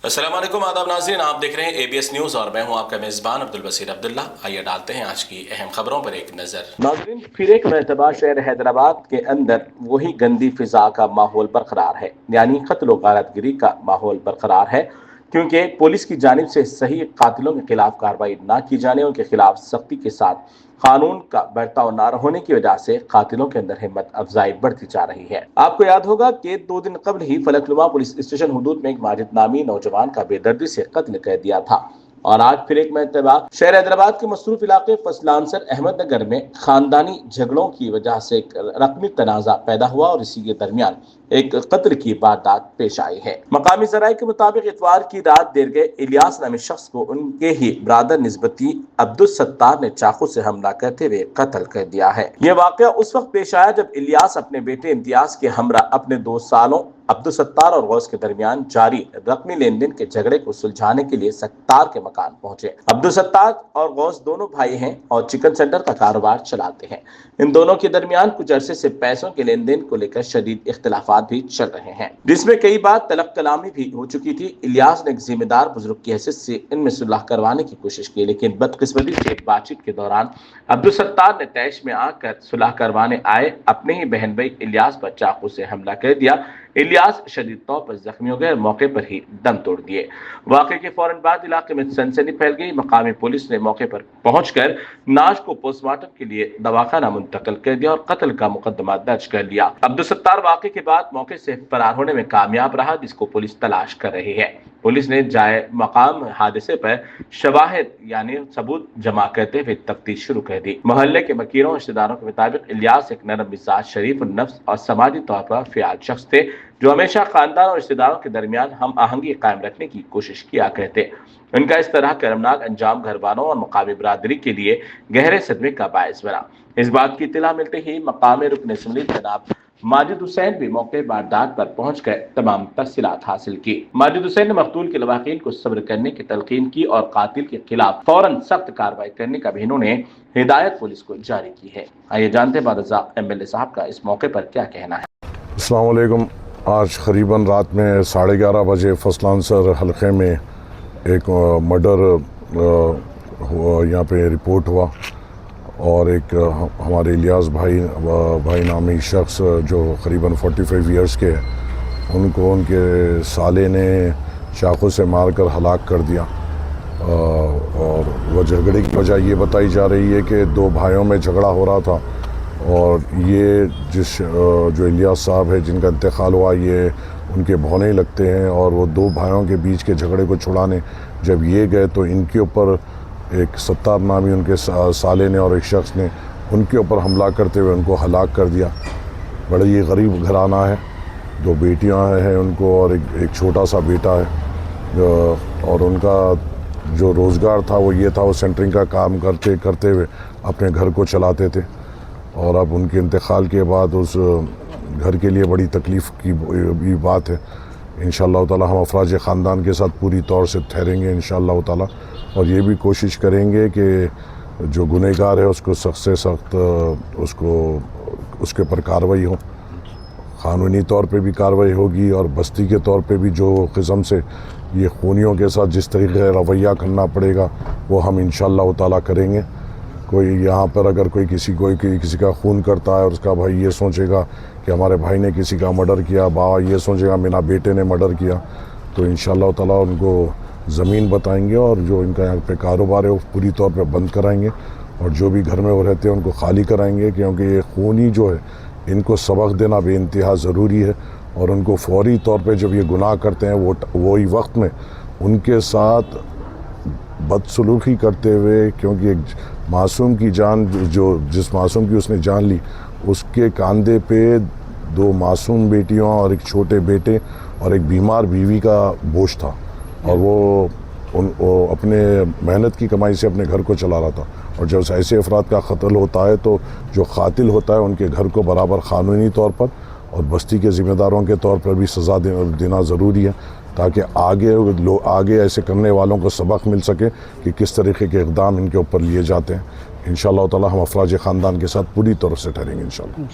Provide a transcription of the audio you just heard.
अस्सलाम वालेकुम, आदाब नाज़रीन, आप देख रहे हैं ABS न्यूज़ और मैं हूं आपका मेज़बान अब्दुल बसीर अब्दुल्ला। आइए डालते हैं आज की अहम खबरों पर एक नज़र। नाज़रीन, फिर एक मरतबा शहर हैदराबाद के अंदर वही गंदी फिजा का माहौल बरकरार है, यानी कत्ल व गारतगिरी का माहौल बरकरार है, क्योंकि पुलिस की जानिब से सही कातिलों के खिलाफ कार्रवाई ना की जाने, उनके खिलाफ सख्ती के साथ कानून का बर्ताव न होने की वजह से कातिलों के अंदर हिम्मत अफजाई बढ़ती जा रही है। आपको याद होगा कि 2 दिन कबल ही फलकनुमा पुलिस स्टेशन हुदूद में एक माजिद नामी नौजवान का बेदर्दी से कत्ल कर दिया था, और आज फिर एक मरतबा शहर हैदराबाद के मसरूफ इलाके फसलांसर अहमदनगर में खानदानी झगड़ों की वजह से एक रकमी तनाजा पैदा हुआ और इसी के दरमियान एक कत्ल की वारदात पेश आई है। मकामी जराये के मुताबिक इतवार की रात देर गए इलियास नामी शख्स को उनके ही ब्रादर निस्बती अब्दुल सत्तार ने चाकू से हमला करते हुए कत्ल कर दिया है। यह वाकया उस वक्त पेश आया जब इलियास अपने बेटे इम्तियाज के हमरा अपने 2 सालों अब्दुल सत्तार और गौस के दरमियान जारी रकमी लेन देन के झगड़े को सुलझाने के लिए सत्तार के मकान पहुंचे। अब्दुल सत्तार और गौस दोनों भाई हैं और चिकन सेंटर का कारोबार चलाते हैं। इन दोनों के दरमियान कुछ अरसे से पैसों के लेन देन को लेकर शदीद इख्तिलाफात भी चल रहे हैं, जिसमें कई बार तलब कलामी भी हो चुकी थी। इलियास ने एक जिम्मेदार बुजुर्ग की हैसियत से इनमें सुलह करवाने की कोशिश की, लेकिन बदकिस्मती से बातचीत के दौरान अब्दुल सत्तार ने तैश में आकर सुलह करवाने आए अपने ही बहन भाई इलियास पर चाकू से हमला कर दिया। इलियास शदीद तौर पर जख्मी हो गए और मौके पर ही दम तोड़ दिए। वाक़े के फौरन बाद इलाके में सनसनी फैल गई। मकामी पुलिस ने मौके पर पहुंचकर नाश को पोस्टमार्टम के लिए दवाखाना मुंतकिल कर दिया और कत्ल का मुकदमा दर्ज कर लिया। अब्दुल सत्तार वाक़े के बाद मौके से फरार होने में कामयाब रहा, जिसको पुलिस तलाश कर रही है। पुलिस ने जाए मकाम हादसे पर शवाहिद यानी सबूत जमा करते हुए तफ्तीश शुरू कर दी। मोहल्ले के मकीरों और रिश्तेदारों के मुताबिक इलियास एक नरम मिजाज, शरीफ नफ्स और समाजी तौर पर फ़ियाल शख्स थे, जो हमेशा खानदान और रिश्तेदारों के दरमियान हम आहंगी कायम रखने की कोशिश किया करते। उनका इस तरह कर्मनाक अंजाम घर वालों और मकामी बरादरी के लिए गहरे सदमे का बायस बना। इस बात की इत्तला मिलते ही मकामी रुकन असम्बली जनाब माजिद हुसैन भी मौके वारदात पर पहुंचकर तमाम तफसीलात हासिल की। माजिद हुसैन ने मकतूल के लवाकिन को सब्र करने की तलकीन की और कातिल के खिलाफ फौरन सख्त कार्रवाई करने का भी इन्होंने हिदायत पुलिस को जारी की है। आइए जानते बादशाह MLA साहब का इस मौके पर क्या कहना है। अस्सलाम वालेकुम। आज करीबन रात में 11:30 बजे फसलांसर हलके में एक मर्डर यहाँ पे रिपोर्ट हुआ और एक हमारे इलियास भाई नामी शख्स जो करीबन 45 इयर्स के हैं, उनको उनके साले ने चाकू से मारकर हलाक कर दिया। और वह झगड़े की वजह ये बताई जा रही है कि 2 भाइयों में झगड़ा हो रहा था और ये जो इलियास साहब है जिनका इंतकाल हुआ, ये उनके भौने लगते हैं और वो 2 भाइयों के बीच के झगड़े को छुड़ाने जब ये गए तो इनके ऊपर एक सत्तार नामी उनके साले ने और एक शख्स ने उनके ऊपर हमला करते हुए उनको हलाक कर दिया। बड़ा ये गरीब घराना है, 2 बेटियां हैं उनको और एक छोटा सा बेटा है, और उनका जो रोज़गार था वो ये था, वो सेंटरिंग का काम करते हुए अपने घर को चलाते थे। और अब उनके इंतकाल के बाद उस घर के लिए बड़ी तकलीफ़ की भी बात है। इंशाअल्लाह ताला हम अफराज ख़ानदान के साथ पूरी तौर से ठहरेंगे इंशाअल्लाह ताला, और ये भी कोशिश करेंगे कि जो गुनहगार है उसको सख्त से सख्त उसके ऊपर कार्रवाई हो, क़ानूनी तौर पे भी कार्रवाई होगी और बस्ती के तौर पे भी जो किस्म से ये खूनियों के साथ जिस तरीके का रवैया करना पड़ेगा वो हम इंशाअल्लाह ताला करेंगे। कोई यहाँ पर अगर कोई किसी का खून करता है और उसका भाई ये सोचेगा कि हमारे भाई ने किसी का मर्डर किया, बाबा ये सोचेगा मेरा बेटे ने मर्डर किया, तो इंशाअल्लाह ताला उनको ज़मीन बताएंगे और जो इनका यहाँ पे कारोबार है वो पूरी तौर पे बंद कराएंगे और जो भी घर में वो रहते हैं उनको खाली कराएंगे, क्योंकि ये खूनी जो है इनको सबक देना बेइंतहा ज़रूरी है। और उनको फौरी तौर पे जब ये गुनाह करते हैं वही वक्त में उनके साथ बदसलूकी करते हुए, क्योंकि एक मासूम की जान जिस मासूम की उसने जान ली उसके कांधे पे 2 मासूम बेटियों और एक छोटे बेटे और एक बीमार बीवी का बोझ था, और वो अपने मेहनत की कमाई से अपने घर को चला रहा था। और जब ऐसे अफराद का कत्ल होता है तो जो कातिल होता है उनके घर को बराबर क़ानूनी तौर पर और बस्ती के ज़िम्मेदारों के तौर पर भी सज़ा देना ज़रूरी है, ताकि आगे ऐसे करने वालों को सबक मिल सके कि किस तरीके के इक़दाम इनके ऊपर लिए जाते हैं। इंशाअल्लाह ताला हम अफराज ख़ानदान के साथ पूरी तरह से ठहरेंगे इंशाअल्लाह।